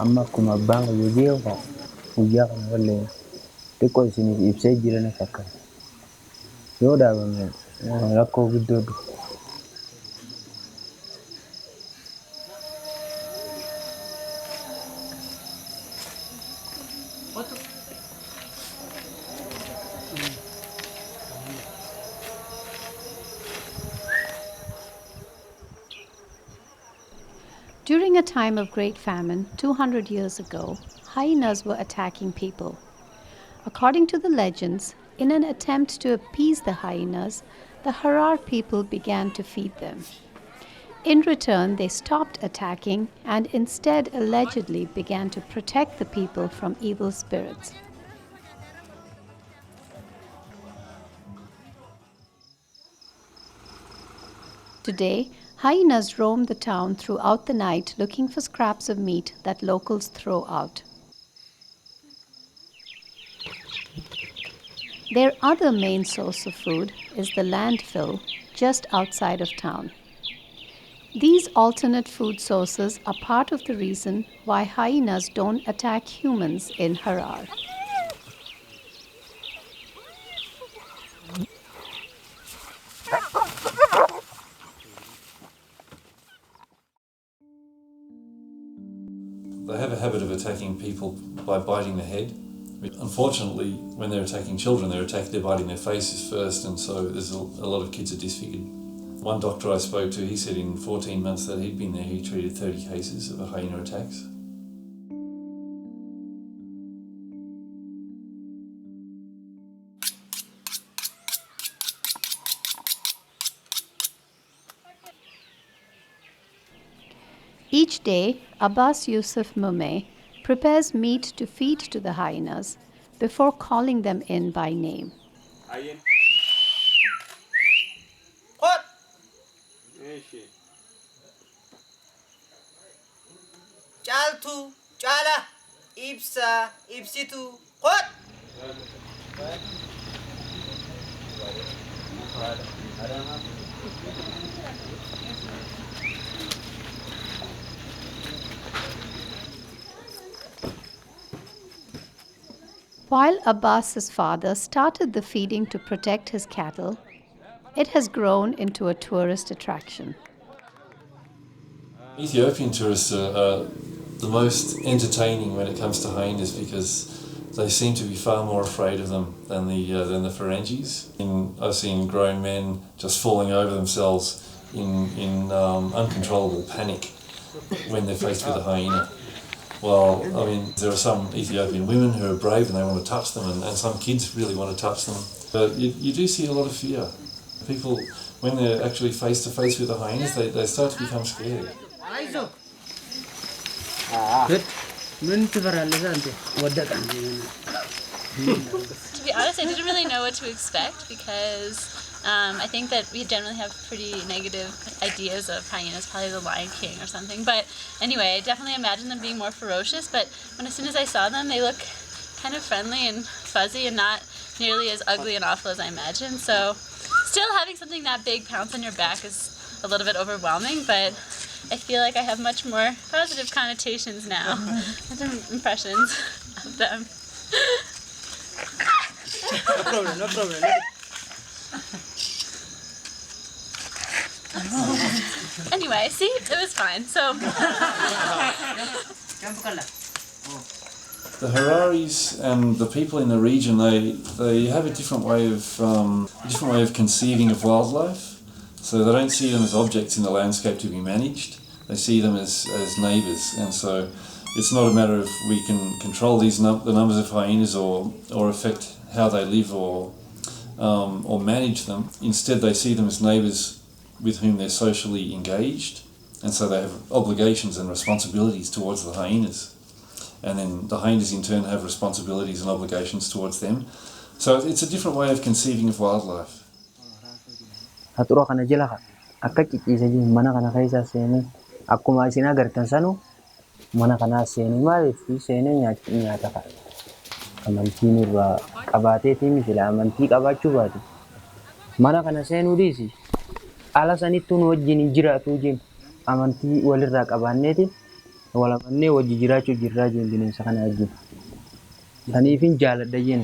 amma akkuma abbaan hojii guyyaa kana wallee xiqqoo isiniif ibsee jiranis akkana yoo dhaabame rakkoo guddoo dhufu. During a time of great famine 200 years ago, hyenas were attacking people. According to the legends, in an attempt to appease the hyenas, the Harar people began to feed them. In return, they stopped attacking and instead allegedly began to protect the people from evil spirits. Today, hyenas roam the town throughout the night looking for scraps of meat that locals throw out. Their other main source of food is the landfill just outside of town. These alternate food sources are part of the reason why hyenas don't attack humans in Harar. They have a habit of attacking people by biting the head. Unfortunately, when they're attacking children, they're biting their faces first, and so there's a lot of kids are disfigured. One doctor I spoke to, he said in 14 months that he'd been there, he treated 30 cases of hyena attacks. Each day, Abbas Yusuf Mumeh prepares meat to feed to the hyenas before calling them in by name. Chaltu, chala, ibsa, ibsitu, qot. While Abbas's father started the feeding to protect his cattle, it has grown into a tourist attraction. Ethiopian tourists are the most entertaining when it comes to hyenas because they seem to be far more afraid of them than the Ferengis. I've seen grown men just falling over themselves in uncontrollable panic when they're faced with a hyena. Well, I mean, there are some Ethiopian women who are brave and they want to touch them, and some kids really want to touch them. But you do see a lot of fear. People, when they're actually face to face with the hyenas, they start to become scared. To be honest, I didn't really know what to expect because I think that we generally have pretty negative ideas of hyenas, probably the Lion King or something. But anyway, I definitely imagined them being more ferocious. But as soon as I saw them, they look kind of friendly and fuzzy and not nearly as ugly and awful as I imagined. So still having something that big pounce on your back is a little bit overwhelming, but I feel like I have much more positive connotations now with impressions of them. No problem. Anyway, see, it was fine. So the Hararis and the people in the region, they have a different way of conceiving of wildlife. So they don't see them as objects in the landscape to be managed. They see them as neighbours, and so it's not a matter of we can control the numbers of hyenas or affect how they live or manage them. Instead, they see them as neighbours with whom they're socially engaged, and so they have obligations and responsibilities towards the hyenas. And then the hyenas in turn have responsibilities and obligations towards them. So it's a different way of conceiving of wildlife. Haxura kana jala akka cicciisa jiru mana kana keessa seenee akkuma isin agartan sanu mana kana seenee maaliif seenee nyaata fa'a. Amantiin irraa qabaateetiin fila amantii qabaachuu baate. Mana kana seenuu dhiisi. Ala sanittuu nu wajjin jiraatu jenna. Amantii walirraa qabaanneeti Walamannee wajji jiraachuu jirraa jeen bineensa kana wajjin. Saniifin jaaladha jeen.